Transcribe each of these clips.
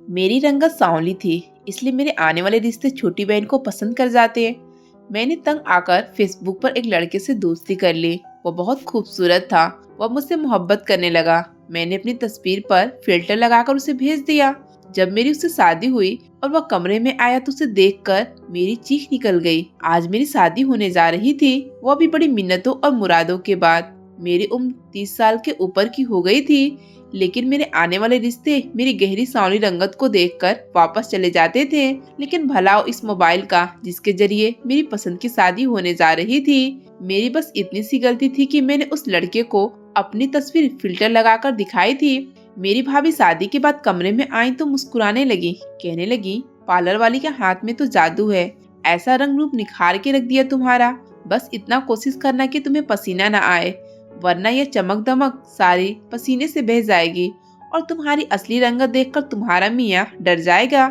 मेरी रंगत सांवली थी, इसलिए मेरे आने वाले रिश्ते छोटी बहन को पसंद कर जाते हैं। मैंने तंग आकर फेसबुक पर एक लड़के से दोस्ती कर ली। वो बहुत खूबसूरत था। वह मुझसे मोहब्बत करने लगा। मैंने अपनी तस्वीर पर फिल्टर लगाकर उसे भेज दिया। जब मेरी उससे शादी हुई और वह कमरे में आया तो उसे देखकर मेरी चीख निकल गई। आज मेरी शादी होने जा रही थी, वो भी बड़ी मिन्नतों और मुरादों के बाद। मेरी उम्र 30 साल के ऊपर की हो गई थी, लेकिन मेरे आने वाले रिश्ते मेरी गहरी सांवली रंगत को देखकर वापस चले जाते थे। लेकिन भला हो इस मोबाइल का, जिसके जरिए मेरी पसंद की शादी होने जा रही थी। मेरी बस इतनी सी गलती थी कि मैंने उस लड़के को अपनी तस्वीर फिल्टर लगाकर दिखाई थी। मेरी भाभी शादी के बाद कमरे में आई तो मुस्कुराने लगी, कहने लगी, पार्लर वाली के हाथ में तो जादू है, ऐसा रंग रूप निखार के रख दिया तुम्हारा। बस इतना कोशिश करना कि तुम्हें पसीना न आए, वरना यह चमक दमक सारी पसीने से बह जाएगी और तुम्हारी असली रंगत देखकर तुम्हारा मियाँ डर जाएगा।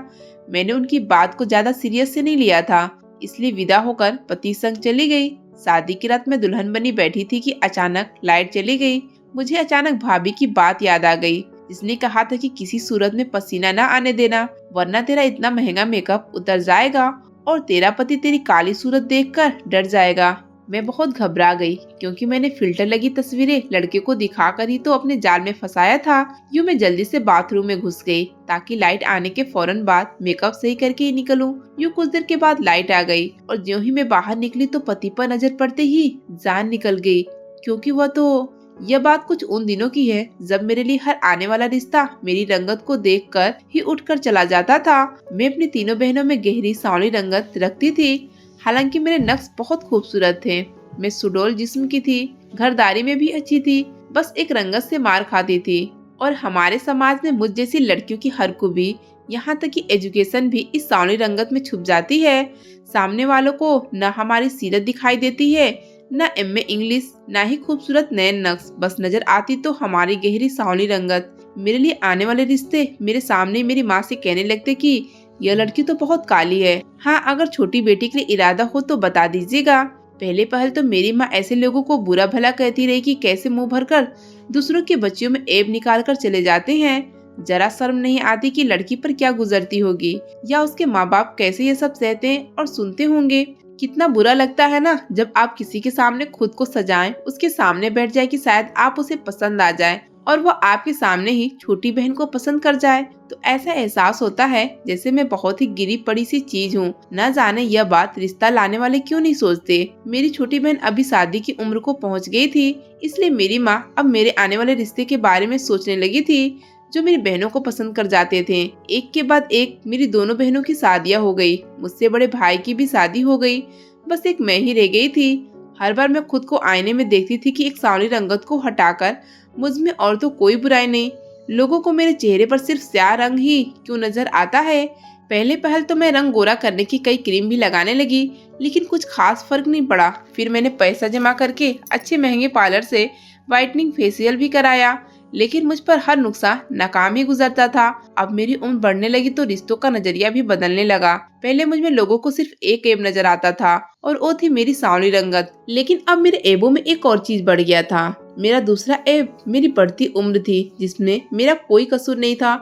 मैंने उनकी बात को ज्यादा सीरियस से नहीं लिया था, इसलिए विदा होकर पति संग चली गई। शादी की रात में दुल्हन बनी बैठी थी कि अचानक लाइट चली गई। मुझे अचानक भाभी की बात याद आ गई, जिसने कहा था कि किसी सूरत में पसीना न आने देना, वरना तेरा इतना महंगा मेकअप उतर जाएगा और तेरा पति तेरी काली सूरत देखकर डर जाएगा। मैं बहुत घबरा गई, क्योंकि मैंने फिल्टर लगी तस्वीरें लड़के को दिखाकर ही तो अपने जाल में फंसाया था। यूं मैं जल्दी से बाथरूम में घुस गई, ताकि लाइट आने के फौरन बाद मेकअप सही करके ही निकलूं। यूं कुछ देर के बाद लाइट आ गई और ज्यों ही मैं बाहर निकली तो पति पर नजर पड़ते ही जान निकल गई, क्योंकि वह तो यह बात कुछ उन दिनों की है जब मेरे लिए हर आने वाला रिश्ता मेरी रंगत को देखकर ही उठकर चला जाता था। मैं अपनी तीनों बहनों में गहरी सांवली रंगत रखती थी। हालांकि मेरे नक्श बहुत खूबसूरत थे। मैं सुडौल जिस्म की थी, घरदारी में भी अच्छी थी, बस एक रंगत से मार खाती थी। और हमारे समाज में मुझ जैसी लड़कियों की हर खूबी, यहाँ तक कि एजुकेशन भी इस सांवली रंगत में छुप जाती है। सामने वालों को न हमारी सीरत दिखाई देती है, न एमए इंग्लिश, न ही खूबसूरत नए नक्श, बस नजर आती तो हमारी गहरी सांवली रंगत। मेरे लिए आने वाले रिश्ते मेरे सामने मेरी माँ से कहने लगते कि यह लड़की तो बहुत काली है। हाँ, अगर छोटी बेटी के लिए इरादा हो तो बता दीजिएगा। पहले पहल तो मेरी माँ ऐसे लोगों को बुरा भला कहती रही कि कैसे मुंह भरकर दूसरों के बच्चियों में ऐब निकाल कर चले जाते हैं। जरा शर्म नहीं आती कि लड़की पर क्या गुजरती होगी, या उसके माँ बाप कैसे ये सब सहते हैं और सुनते होंगे। कितना बुरा लगता है ना जब आप किसी के सामने खुद को सजाएं, उसके सामने बैठ जाए कि शायद आप उसे पसंद आ जाए और वो आपके सामने ही छोटी बहन को पसंद कर जाए, तो ऐसा एहसास होता है जैसे मैं बहुत ही गिरी पड़ी सी चीज हूँ। न जाने यह बात रिश्ता लाने वाले क्यों नहीं सोचते। मेरी छोटी बहन अभी शादी की उम्र को पहुँच गई थी, इसलिए मेरी माँ अब मेरे आने वाले रिश्ते के बारे में सोचने लगी थी, जो मेरी बहनों को पसंद कर जाते थे। एक के बाद एक मेरी दोनों बहनों की शादियाँ हो गई, मुझसे बड़े भाई की भी शादी हो गई, बस एक मैं ही रह गई थी। हर बार मैं खुद को आईने में देखती थी कि एक सांवली रंगत को हटाकर मुझ में और तो कोई बुराई नहीं। लोगों को मेरे चेहरे पर सिर्फ स्याह रंग ही क्यों नजर आता है। पहले पहल तो मैं रंग गोरा करने की कई क्रीम भी लगाने लगी, लेकिन कुछ खास फर्क नहीं पड़ा। फिर मैंने पैसा जमा करके अच्छे महंगे पार्लर से व्हाइटनिंग फेशियल भी कराया, लेकिन मुझ पर हर नुस्खा नाकाम ही गुजरता था। अब मेरी उम्र बढ़ने लगी तो रिश्तों का नजरिया भी बदलने लगा। पहले मुझ में लोगों को सिर्फ एक ऐब नजर आता था और वो थी मेरी सांवली रंगत, लेकिन अब मेरे ऐबों में एक और चीज बढ़ गया था। मेरा दूसरा ऐब मेरी बढ़ती उम्र थी, जिसमें मेरा कोई कसूर नहीं था,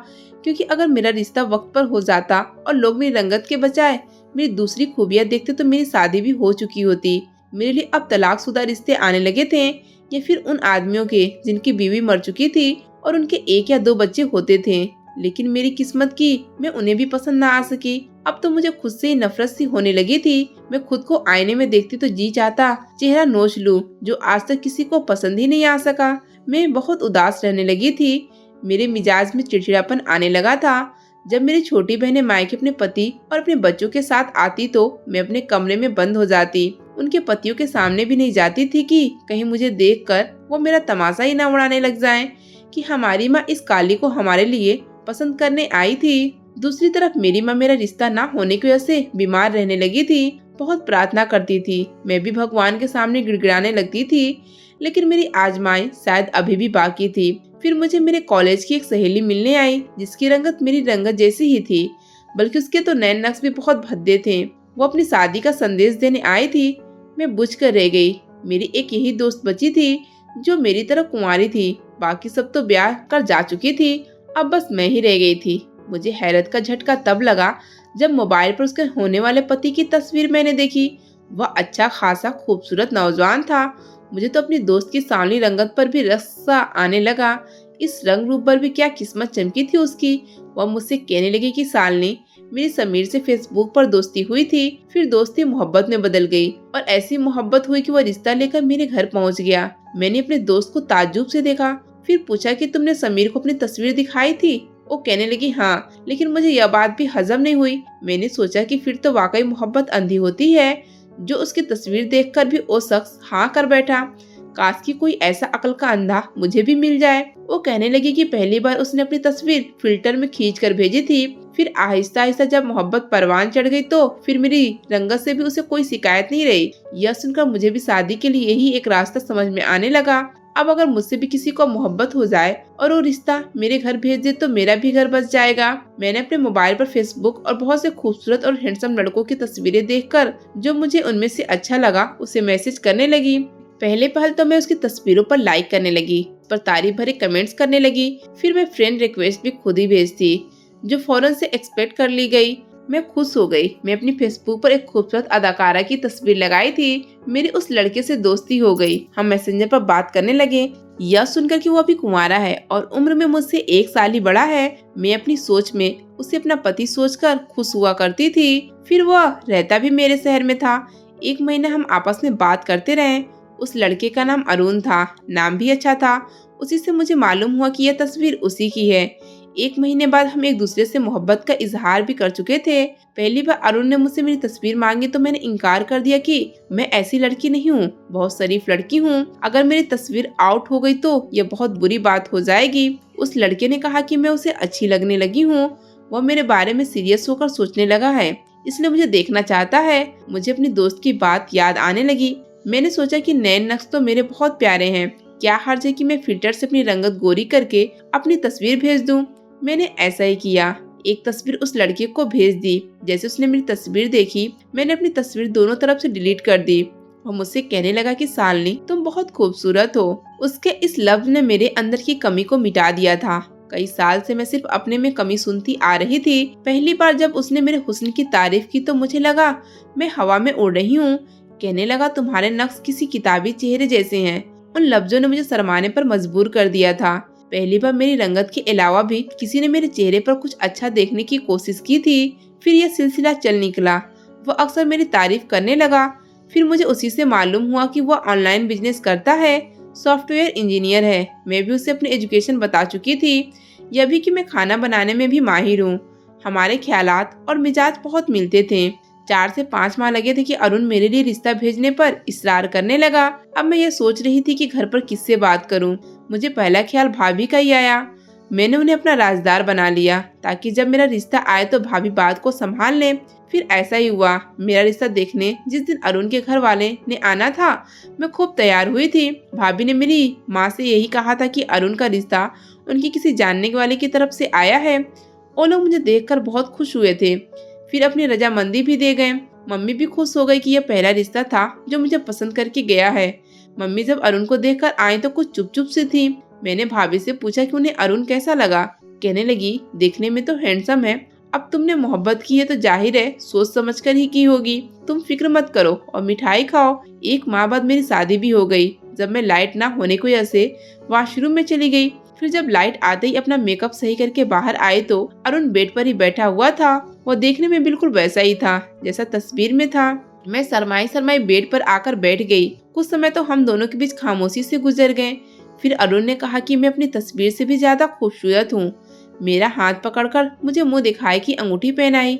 क्योंकि अगर मेरा रिश्ता वक्त पर हो जाता और लोग मेरी रंगत के बजाय मेरी दूसरी खूबियां देखते तो मेरी शादी भी हो चुकी होती। मेरे लिए अब तलाकशुदा रिश्ते आने लगे थे, या फिर उन आदमियों के जिनकी बीवी मर चुकी थी और उनके एक या दो बच्चे होते थे। लेकिन मेरी किस्मत की मैं उन्हें भी पसंद न आ सकी। अब तो मुझे खुद से ही नफरत सी होने लगी थी। मैं खुद को आईने में देखती तो जी चाहता चेहरा नोच लूं, जो आज तक किसी को पसंद ही नहीं आ सका। मैं बहुत उदास रहने लगी थी। मेरे मिजाज में चिड़चिड़ापन आने लगा था। जब मेरी छोटी बहनें मायके अपने पति और अपने बच्चों के साथ आती तो मैं अपने कमरे में बंद हो जाती। उनके पतियों के सामने भी नहीं जाती थी कि कहीं मुझे देखकर वो मेरा तमाशा ही ना उड़ाने लग जाएं कि हमारी माँ इस काली को हमारे लिए पसंद करने आई थी। दूसरी तरफ मेरी माँ मेरा रिश्ता ना होने की वजह से बीमार रहने लगी थी। बहुत प्रार्थना करती थी, मैं भी भगवान के सामने गिड़गिड़ाने लगती थी, लेकिन मेरी आजमाई शायद अभी भी बाकी थी। फिर मुझे मेरे कॉलेज की एक सहेली मिलने आई, जिसकी रंगत मेरी रंगत जैसी ही थी, बल्कि उसके तो नैन नक्श भी बहुत भद्दे थे। वो अपनी शादी का संदेश देने आई थी। मैं बुझ कर रह गई। मेरी एक यही दोस्त बची थी जो मेरी तरह कुंवारी थी, बाकी सब तो ब्याह कर जा चुकी थी। अब बस मैं ही रह गई थी। मुझे हैरत का झटका तब लगा जब मोबाइल पर उसके होने वाले पति की तस्वीर मैंने देखी। वह अच्छा खासा खूबसूरत नौजवान था। मुझे तो अपनी दोस्त की सांवली रंगत पर भी रस सा आने लगा। इस रंग रूप पर भी क्या किस्मत चमकी थी उसकी। वह मुझसे कहने लगी कि सालनी, मेरी समीर से फेसबुक पर दोस्ती हुई थी, फिर दोस्ती मोहब्बत में बदल गई और ऐसी मोहब्बत हुई कि वह रिश्ता लेकर मेरे घर पहुंच गया। मैंने अपने दोस्त को ताज्जुब से देखा, फिर पूछा कि तुमने समीर को अपनी तस्वीर दिखाई थी। वो कहने लगी हाँ, लेकिन मुझे यह बात भी हजम नहीं हुई। मैंने सोचा कि फिर तो वाकई मोहब्बत अंधी होती है, जो उसकी तस्वीर देखकर भी वो शख्स हाँ कर बैठा। काश कि कोई ऐसा अक्ल का अंधा मुझे भी मिल जाए। वो कहने लगी कि पहली बार उसने अपनी तस्वीर फिल्टर में खींच कर भेजी थी, फिर आहिस्ता आहिस्ता जब मोहब्बत परवान चढ़ गई तो फिर मेरी रंगत से भी उसे कोई शिकायत नहीं रही। यह सुनकर मुझे भी शादी के लिए यही एक रास्ता समझ में आने लगा। अब अगर मुझसे भी किसी को मोहब्बत हो जाए और वो रिश्ता मेरे घर भेज दे तो मेरा भी घर बस जाएगा। मैंने अपने मोबाइल पर फेसबुक और बहुत से खूबसूरत और हैंडसम लड़कों की तस्वीरें देखकर जो मुझे उनमें से अच्छा लगा उसे मैसेज करने लगी। पहले पहल तो मैं उसकी तस्वीरों पर लाइक करने लगी, पर तारीफ भरे कमेंट्स करने लगी। फिर मैं फ्रेंड रिक्वेस्ट भी खुद ही भेजती, जो फौरन से एक्सपेक्ट कर ली गई। मैं खुश हो गई। मैं अपनी फेसबुक पर एक खूबसूरत अदाकारा की तस्वीर लगाई थी। मेरी उस लड़के से दोस्ती हो गई। हम मैसेंजर पर बात करने लगे। यह सुनकर कि वो अभी कुंवारा है और उम्र में मुझसे 1 साल ही बड़ा है, मैं अपनी सोच में उसे अपना पति सोचकर खुश हुआ करती थी। फिर वह रहता भी मेरे शहर में था। 1 महीना हम आपस में बात करते रहे। उस लड़के का नाम अरुण था, नाम भी अच्छा था। उसी से मुझे मालूम हुआ कि यह तस्वीर उसी की है। 1 महीने बाद हम एक दूसरे से मोहब्बत का इजहार भी कर चुके थे। पहली बार अरुण ने मुझसे मेरी तस्वीर मांगी तो मैंने इनकार कर दिया कि मैं ऐसी लड़की नहीं हूँ, बहुत शरीफ लड़की हूँ। अगर मेरी तस्वीर आउट हो गई तो यह बहुत बुरी बात हो जाएगी। उस लड़के ने कहा कि मैं उसे अच्छी लगने लगी हूँ। वह मेरे बारे में सीरियस होकर सोचने लगा है, इसलिए मुझे देखना चाहता है। मुझे अपनी दोस्त की बात याद आने लगी। मैंने सोचा कि नए नक्श तो मेरे बहुत प्यारे हैं, क्या हर्ज है कि मैं फिल्टर से अपनी रंगत गोरी करके अपनी तस्वीर भेज दूं। मैंने ऐसा ही किया। एक तस्वीर उस लड़के को भेज दी। जैसे उसने मेरी तस्वीर देखी, मैंने अपनी तस्वीर दोनों तरफ से डिलीट कर दी। वो मुझसे कहने लगा कि सालनी, तुम बहुत खूबसूरत हो। उसके इस लफ्ज ने मेरे अंदर की कमी को मिटा दिया था। कई साल से मैं सिर्फ अपने में कमी सुनती आ रही थी। पहली बार जब उसने मेरे हुस्न की तारीफ की तो मुझे लगा मैं हवा में उड़ रही हूँ। कहने लगा तुम्हारे नक्श किसी किताबी चेहरे जैसे हैं। उन लफ्जों ने मुझे शर्माने पर मजबूर कर दिया था। पहली बार मेरी रंगत के अलावा भी किसी ने मेरे चेहरे पर कुछ अच्छा देखने की कोशिश की थी। फिर यह सिलसिला चल निकला। वह अक्सर मेरी तारीफ करने लगा। फिर मुझे उसी से मालूम हुआ कि वह ऑनलाइन बिजनेस करता है, सॉफ्टवेयर इंजीनियर है। मैं भी उसे अपनी एजुकेशन बता चुकी थी, यह भी कि मैं खाना बनाने में भी माहिर हूँ। हमारे ख्यालात और मिजाज बहुत मिलते थे। 4 से 5 माह लगे थे कि अरुण मेरे लिए रिश्ता भेजने पर इसरार करने लगा। अब मैं ये सोच रही थी कि घर पर किससे बात करूं। मुझे पहला ख्याल भाभी का ही आया। मैंने उन्हें अपना राजदार बना लिया ताकि जब मेरा रिश्ता आए तो भाभी बात को संभाल ले। फिर ऐसा ही हुआ। मेरा रिश्ता देखने जिस दिन अरुण के घर वाले ने आना था, मैं खूब तैयार हुई थी। भाभी ने मेरी माँ से यही कहा था कि अरुण का रिश्ता उनकी किसी जानने वाले की तरफ से आया है। वो लोग मुझे देखकर बहुत खुश हुए थे, फिर अपनी रजामंदी भी दे गए। मम्मी भी खुश हो गई कि यह पहला रिश्ता था जो मुझे पसंद करके गया है। मम्मी जब अरुण को देखकर आई तो कुछ चुप चुप सी थी। मैंने भाभी से पूछा कि उन्हें अरुण कैसा लगा। कहने लगी, देखने में तो हैंडसम है। अब तुमने मोहब्बत की है तो जाहिर है सोच समझ कर ही की होगी। तुम फिक्र मत करो और मिठाई खाओ। 1 माह बाद मेरी शादी भी हो गई। जब मैं लाइट ना होने की वजह से वॉशरूम में चली गई, फिर जब लाइट आते ही अपना मेकअप सही करके बाहर आए तो अरुण बेड पर ही बैठा हुआ था। वो देखने में बिल्कुल वैसा ही था जैसा तस्वीर में था। मैं शरमाई शरमाई बेड पर आकर बैठ गई। कुछ समय तो हम दोनों के बीच खामोशी से गुजर गए। फिर अरुण ने कहा कि मैं अपनी तस्वीर से भी ज्यादा खूबसूरत हूँ। मेरा हाथ पकड़कर मुझे मुंह दिखाई की अंगूठी पहनाई।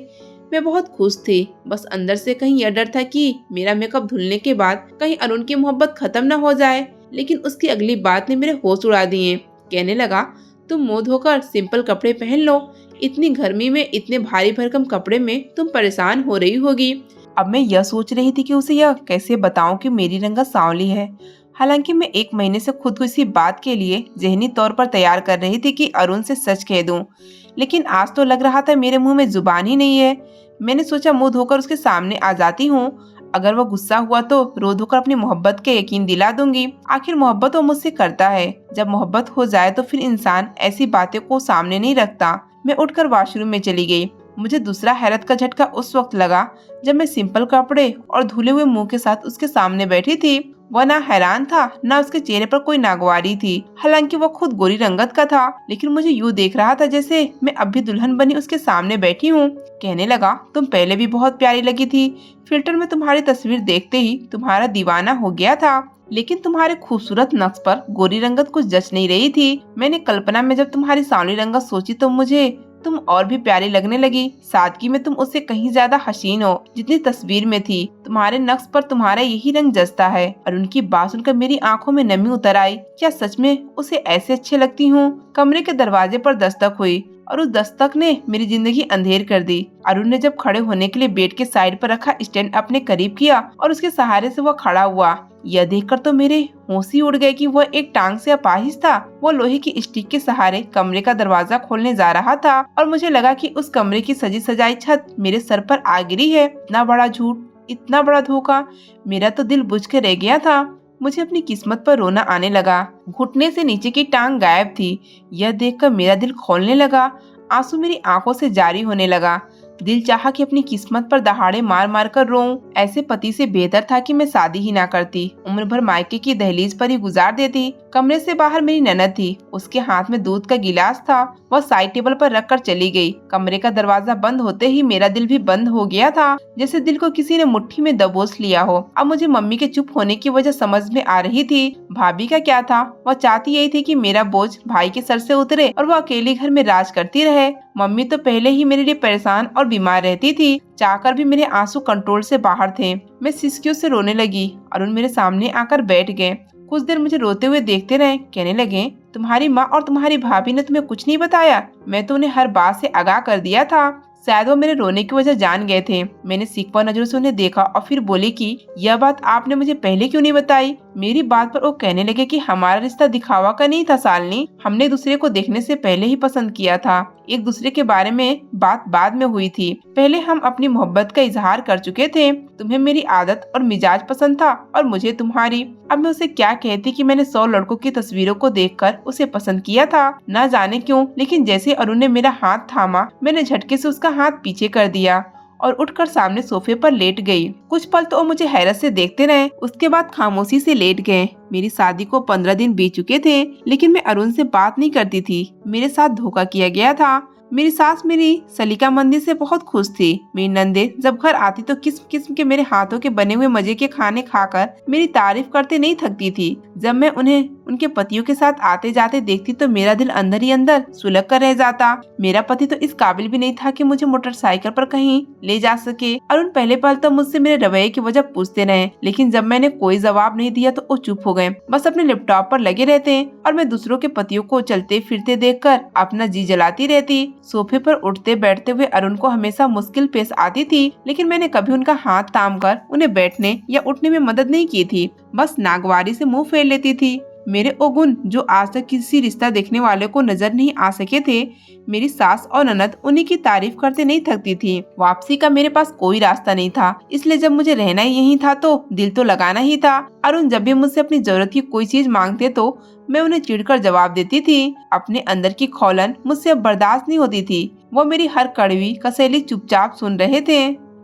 मैं बहुत खुश थी। बस अंदर से कहीं यह डर था कि मेरा मेकअप धुलने के बाद कहीं अरुण की मोहब्बत खत्म न हो जाए। लेकिन उसकी अगली बात ने मेरे होश उड़ा दिए। कहने लगा, तुम मुंह धोकर सिंपल कपड़े पहन लो। इतनी गर्मी में इतने भारी भरकम कपड़े में तुम परेशान हो रही होगी। अब मैं यह सोच रही थी कि उसे यह कैसे बताऊं कि मेरी रंगत सांवली है। हालांकि मैं 1 महीने से खुद को इसी बात के लिए जहनी तौर पर तैयार कर रही थी कि अरुण से सच कह दूं। लेकिन आज तो लग रहा था मेरे मुंह में जुबान ही नहीं है। मैंने सोचा मुंह धोकर उसके सामने आ जाती हूँ। अगर वो गुस्सा हुआ तो रो धोकर अपनी मोहब्बत के यकीन दिला दूंगी। आखिर मोहब्बत वो मुझसे करता है। जब मोहब्बत हो जाए तो फिर इंसान ऐसी बातें को सामने नहीं रखता। मैं उठकर वॉशरूम में चली गई। मुझे दूसरा हैरत का झटका उस वक्त लगा जब मैं सिंपल कपड़े और धुले हुए मुंह के साथ उसके सामने बैठी थी। वह ना हैरान था, ना उसके चेहरे पर कोई नागवारी थी। हालांकि वह खुद गोरी रंगत का था, लेकिन मुझे यूँ देख रहा था जैसे मैं अब भी दुल्हन बनी उसके सामने बैठी हूँ। कहने लगा, तुम पहले भी बहुत प्यारी लगी थी। फिल्टर में तुम्हारी तस्वीर देखते ही तुम्हारा दीवाना हो गया था, लेकिन तुम्हारे खूबसूरत नक्श पर गोरी रंगत कुछ जच नहीं रही थी। मैंने कल्पना में जब तुम्हारी सांवली रंगत सोची तो मुझे तुम और भी प्यारी लगने लगी। सादगी में तुम उससे कहीं ज्यादा हसीन हो जितनी तस्वीर में थी। तुम्हारे नक्श पर तुम्हारा यही रंग जचता है। और उनकी बात सुनकर मेरी आंखों में नमी उतर आई। क्या सच में उसे ऐसे अच्छे लगती हूँ? कमरे के दरवाजे पर दस्तक हुई और उस दस्तक ने मेरी जिंदगी अंधेर कर दी। अरुण ने जब खड़े होने के लिए बेड के साइड पर रखा स्टैंड अपने करीब किया और उसके सहारे से वह खड़ा हुआ। यह देखकर तो मेरे होश ही उड़ गए कि वह एक टांग से अपाहिज था। वो लोहे की स्टिक के सहारे कमरे का दरवाजा खोलने जा रहा था और मुझे लगा कि उस कमरे की सजी सजाई छत मेरे सर पर आ गिरी है। इतना बड़ा झूठ, इतना बड़ा धोखा। मेरा तो दिल बुझ के रह गया था। मुझे अपनी किस्मत पर रोना आने लगा। घुटने से नीचे की टांग गायब थी। यह देखकर मेरा दिल खोलने लगा। आंसू मेरी आंखों से जारी होने लगा। दिल चाहा कि अपनी किस्मत पर दहाड़े मार मार कर रोऊं। ऐसे पति से बेहतर था कि मैं शादी ही ना करती, उम्र भर मायके की दहलीज पर ही गुजार देती। कमरे से बाहर मेरी ननद थी। उसके हाथ में दूध का गिलास था। वह साइड टेबल पर रख कर चली गई। कमरे का दरवाजा बंद होते ही मेरा दिल भी बंद हो गया था, जैसे दिल को किसी ने मुट्ठी में दबोच लिया हो। अब मुझे मम्मी के चुप होने की वजह समझ में आ रही थी। भाभी का क्या था? वह चाहती यही थी कि मेरा बोझ भाई के सर से उतरे और वह अकेले घर में राज करती रहे। मम्मी तो पहले ही मेरे लिए परेशान और बीमार रहती थी। चाहकर भी मेरे आंसू कंट्रोल से बाहर थे। मैं सिसकियों से रोने लगी। अरुण मेरे सामने आकर बैठ गए। कुछ देर मुझे रोते हुए देखते रहे। कहने लगे, तुम्हारी माँ और तुम्हारी भाभी ने तुम्हें कुछ नहीं बताया? मैं तो उन्हें हर बात से आगाह कर दिया था। शायद वो मेरे रोने की वजह जान गए थे। मैंने सिकवा नजरों से उन्हें देखा और फिर बोली कि यह बात आपने मुझे पहले क्यों नहीं बताई? मेरी बात पर वो कहने लगे कि हमारा रिश्ता दिखावा का नहीं था शालिनी। हमने दूसरे को देखने से पहले ही पसंद किया था। एक दूसरे के बारे में बात बाद में हुई थी। पहले हम अपनी मोहब्बत का इजहार कर चुके थे। तुम्हें मेरी आदत और मिजाज पसंद था और मुझे तुम्हारी। अब मैं उसे क्या कहती कि मैंने 100 लड़कों की तस्वीरों को देखकर उसे पसंद किया था। न जाने क्यों, लेकिन जैसे अरुण ने मेरा हाथ थामा, मैंने झटके से उसका हाथ पीछे कर दिया और उठकर सामने सोफे पर लेट गई। कुछ पल तो वो मुझे हैरत से देखते रहे, उसके बाद खामोशी से लेट गए। मेरी शादी को 15 दिन बीत चुके थे, लेकिन मैं अरुण से बात नहीं करती थी। मेरे साथ धोखा किया गया था। मेरी सास मेरी सलीका मंदी से बहुत खुश थी। मेरी नंदे जब घर आती तो किस्म किस्म के मेरे हाथों के बने हुए मजे के खाने खाकर मेरी तारीफ करते नहीं थकती थी। जब मैं उन्हें उनके पतियों के साथ आते जाते देखती तो मेरा दिल अंदर ही अंदर सुलग कर रह जाता। मेरा पति तो इस काबिल भी नहीं था कि मुझे मोटरसाइकिल पर कहीं ले जा सके। अरुण पहले पल तो मुझसे मेरे रवैये की वजह पूछते रहे, लेकिन जब मैंने कोई जवाब नहीं दिया तो वो चुप हो गए। बस अपने लैपटॉप पर लगे रहते और मैं दूसरों के पतियों को चलते फिरते देखकर अपना जी जलाती रहती। सोफे पर उठते बैठते हुए अरुण को हमेशा मुश्किल पेश आती थी, लेकिन मैंने कभी उनका हाथ थाम कर उन्हें बैठने या उठने में मदद नहीं की थी। बस नागवारी से मुंह फेर लेती थी। मेरे अवगुण जो आज तक किसी रिश्ता देखने वाले को नजर नहीं आ सके थे, मेरी सास और ननद उन्हीं की तारीफ करते नहीं थकती थी। वापसी का मेरे पास कोई रास्ता नहीं था, इसलिए जब मुझे रहना ही यही था तो दिल तो लगाना ही था। अरुण जब भी मुझसे अपनी जरूरत की कोई चीज मांगते तो मैं उन्हें चिढ़कर जवाब देती थी। अपने अंदर की खौलन मुझसे अब बर्दाश्त नहीं होती थी। वो मेरी हर कड़वी कसैली चुपचाप सुन रहे थे।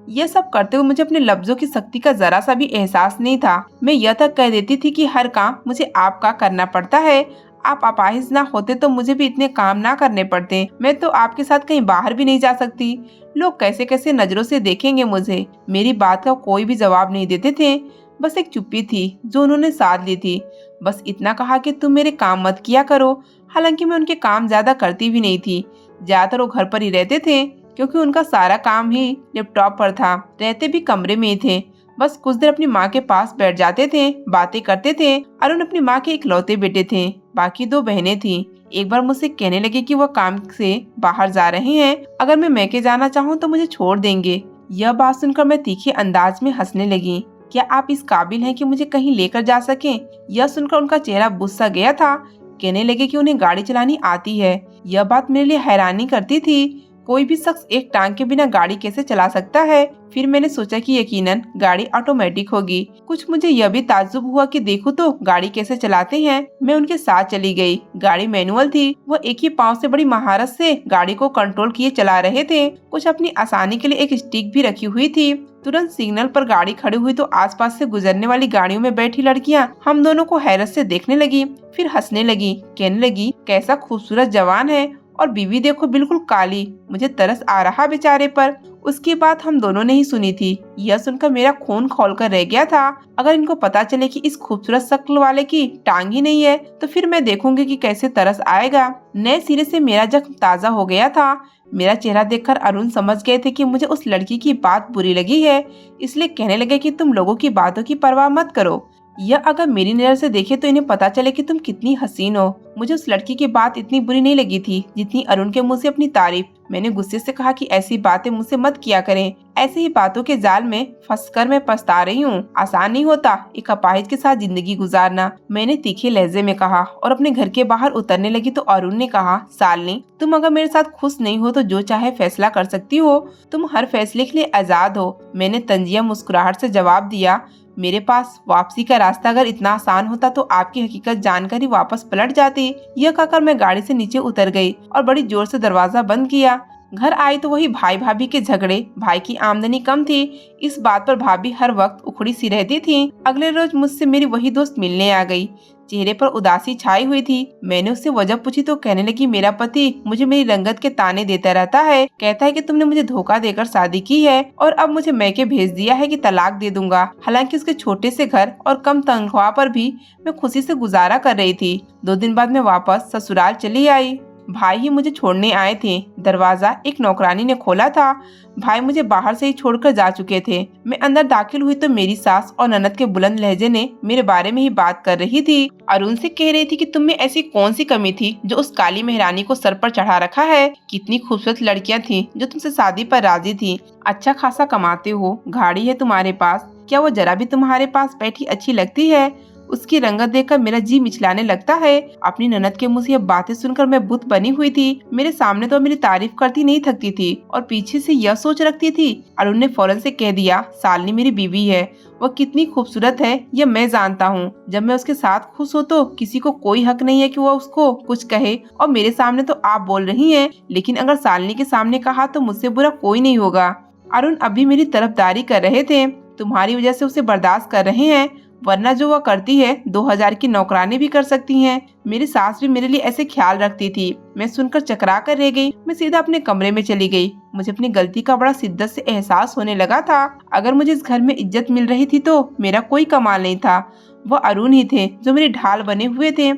यह सब करते हुए मुझे अपने लफ्जों की शक्ति का जरा सा भी एहसास नहीं था। मैं यह तक कह देती थी कि हर काम मुझे आपका करना पड़ता है। आप अपाहिज ना होते तो मुझे भी इतने काम ना करने पड़ते। मैं तो आपके साथ कहीं बाहर भी नहीं जा सकती। लोग कैसे कैसे नजरों से देखेंगे मुझे। मेरी बात का कोई भी जवाब नहीं देते थे। बस एक चुप्पी थी जो उन्होंने साध ली थी। बस इतना कहा कि तुम मेरे काम मत किया करो। हालांकि मैं उनके काम ज्यादा करती भी नहीं थी। ज्यादातर वो घर पर ही रहते थे, क्योंकि उनका सारा काम ही लैपटॉप पर था। रहते भी कमरे में ही थे। बस कुछ देर अपनी माँ के पास बैठ जाते थे, बातें करते थे। अरुण अपनी माँ के इकलौते बेटे थे। बाकी 2 बहनें थीं। एक बार मुझसे कहने लगे कि वह काम से बाहर जा रहे हैं, अगर मैं मैके जाना चाहूँ तो मुझे छोड़ देंगे। यह बात सुनकर मैं तीखे अंदाज में हंसने लगी। क्या आप इस काबिल हैं कि मुझे कहीं लेकर जा सकें? यह सुनकर उनका चेहरा बुझ सा गया था। कहने लगे कि उन्हें गाड़ी चलानी आती है। यह बात मेरे लिए हैरानी करती थी। कोई भी शख्स एक टांग के बिना गाड़ी कैसे चला सकता है। फिर मैंने सोचा कि यकीनन गाड़ी ऑटोमेटिक होगी। कुछ मुझे यह भी ताज्जुब हुआ कि देखो तो गाड़ी कैसे चलाते हैं। मैं उनके साथ चली गई। गाड़ी मैनुअल थी। वो एक ही पाँव से बड़ी महारत से गाड़ी को कंट्रोल किए चला रहे थे। कुछ अपनी आसानी के लिए एक स्टिक भी रखी हुई थी। तुरंत सिग्नल पर गाड़ी खड़ी हुई तो आसपास से गुजरने वाली गाड़ियों में बैठी लड़कियां हम दोनों को हैरत से देखने लगी, फिर हंसने लगी, कहने लगी कैसा खूबसूरत जवान है, और बीवी देखो बिल्कुल काली। मुझे तरस आ रहा बेचारे पर। उसकी बात हम दोनों ने ही सुनी थी। यह सुनकर मेरा खून खौल कर रह गया था। अगर इनको पता चले कि इस खूबसूरत शक्ल वाले की टांग ही नहीं है तो फिर मैं देखूंगी कि कैसे तरस आएगा। नए सिरे से मेरा जख्म ताज़ा हो गया था। मेरा चेहरा देखकर अरुण समझ गए थे कि मुझे उस लड़की की बात बुरी लगी है, इसलिए कहने लगे कि तुम लोगों की बातों की परवाह मत करो। यह अगर मेरी नजर से देखे तो इन्हें पता चले कि तुम कितनी हसीन हो। मुझे उस लड़की की बात इतनी बुरी नहीं लगी थी जितनी अरुण के मुंह से अपनी तारीफ। मैंने गुस्से से कहा कि ऐसी बातें मुझसे मत किया करें। ऐसे ही बातों के जाल में फंसकर मैं पछता रही हूँ। आसान नहीं होता एक अपाहिज के साथ जिंदगी गुजारना, मैंने तीखे लहजे में कहा और अपने घर के बाहर उतरने लगी तो अरुण ने कहा, शालिनी तुम अगर मेरे साथ खुश नहीं हो तो जो चाहे फैसला कर सकती हो। तुम हर फैसले के लिए आजाद हो। मैंने तंजिया मुस्कुराहट से जवाब दिया, मेरे पास वापसी का रास्ता अगर इतना आसान होता तो आपकी हकीकत जानकर ही वापस पलट जाती। यह कहकर मैं गाड़ी से नीचे उतर गई और बड़ी जोर से दरवाजा बंद किया। घर आई तो वही भाई भाभी के झगड़े। भाई की आमदनी कम थी, इस बात पर भाभी हर वक्त उखड़ी सी रहती थी। अगले रोज मुझसे मेरी वही दोस्त मिलने आ गई। चेहरे पर उदासी छाई हुई थी। मैंने उससे वजह पूछी तो कहने लगी, मेरा पति मुझे मेरी रंगत के ताने देता रहता है। कहता है कि तुमने मुझे धोखा देकर शादी की है और अब मुझे मैके भेज दिया है कि तलाक दे दूंगा। हालांकि उसके छोटे से घर और कम तनख्वाह पर भी मैं खुशी से गुजारा कर रही थी। 2 दिन बाद मैं वापस ससुराल चली आई। भाई ही मुझे छोड़ने आए थे। दरवाजा एक नौकरानी ने खोला था। भाई मुझे बाहर से ही छोड़कर जा चुके थे। मैं अंदर दाखिल हुई तो मेरी सास और ननद के बुलंद लहजे ने मेरे बारे में ही बात कर रही थी। अरुण से कह रही थी कि तुम में ऐसी कौन सी कमी थी जो उस काली मेहरानी को सर पर चढ़ा रखा है। कितनी खूबसूरत लड़कियां थी जो तुमसे शादी पर राजी थी। अच्छा खासा कमाते हो, गाड़ी है तुम्हारे पास, क्या वो जरा भी तुम्हारे पास बैठी अच्छी लगती है? उसकी रंगत देखकर मेरा जी मिचलाने लगता है। अपनी ननद के मुंह से यह बातें सुनकर मैं बुत बनी हुई थी। मेरे सामने तो मेरी तारीफ करती नहीं थकती थी और पीछे से यह सोच रखती थी। अरुण ने फौरन से कह दिया, शालिनी मेरी बीवी है, वह कितनी खूबसूरत है यह मैं जानता हूँ। जब मैं उसके साथ खुश हो तो किसी को कोई हक नहीं है कि वह उसको कुछ कहे, और मेरे सामने तो आप बोल रही हैं, लेकिन अगर शालिनी के सामने कहा तो मुझसे बुरा कोई नहीं होगा। अरुण अभी मेरी तरफदारी कर रहे थे। तुम्हारी वजह से उसे बर्दाश्त कर रहे हैं, वरना जो वह करती है 2000 की नौकरानी भी कर सकती हैं। मेरी सास भी मेरे लिए ऐसे ख्याल रखती थी। मैं सुनकर चकरा कर रह गई। मैं सीधा अपने कमरे में चली गई। मुझे अपनी गलती का बड़ा शिद्दत से एहसास होने लगा था। अगर मुझे इस घर में इज्जत मिल रही थी तो मेरा कोई कमाल नहीं था। वह अरुण ही थे जो मेरी ढाल बने हुए थे।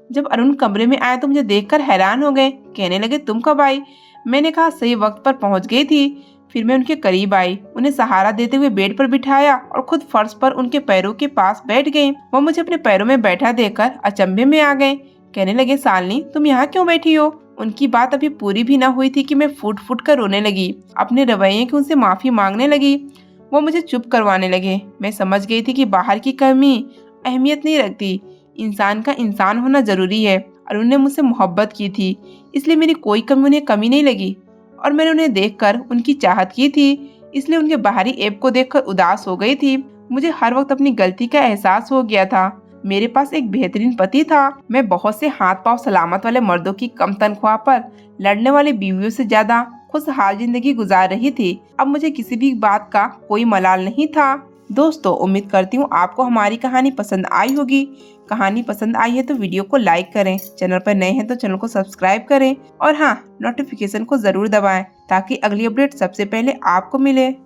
जब अरुण कमरे में आए तो मुझे देखकर हैरान हो गए। कहने लगे, तुम कब आई? मैंने कहा, सही वक्त पर पहुंच गई थी। फिर मैं उनके करीब आई, उन्हें सहारा देते हुए बेड पर बिठाया और खुद फर्श पर उनके पैरों के पास बैठ गई। वो मुझे अपने पैरों में बैठा देखकर अचंभे में आ गए। कहने लगे, शालिनी तुम यहाँ क्यों बैठी हो? उनकी बात अभी पूरी भी ना हुई थी कि मैं फूट फूट कर रोने लगी। अपने रवैये की उनसे माफी मांगने लगी। वो मुझे चुप करवाने लगे। मैं समझ गई थी कि बाहर की कमी अहमियत नहीं रखती, इंसान का इंसान होना जरूरी है। और उन्हें मुझसे मोहब्बत की थी, इसलिए मेरी कोई कमी उन्हें कमी नहीं लगी और मैंने उन्हें देखकर उनकी चाहत की थी, इसलिए उनके बाहरी ऐब को देखकर उदास हो गई थी। मुझे हर वक्त अपनी गलती का एहसास हो गया था। मेरे पास एक बेहतरीन पति था। मैं बहुत से हाथ पांव सलामत वाले मर्दों की कम तनख्वाह पर लड़ने वाली बीवियों से ज्यादा खुशहाल जिंदगी गुजार रही थी। अब मुझे किसी भी बात का कोई मलाल नहीं था। दोस्तों, उम्मीद करती हूँ आपको हमारी कहानी पसंद आई होगी। कहानी पसंद आई है तो वीडियो को लाइक करें, चैनल पर नए हैं तो चैनल को सब्सक्राइब करें और हाँ, नोटिफिकेशन को जरूर दबाएं ताकि अगली अपडेट सबसे पहले आपको मिले।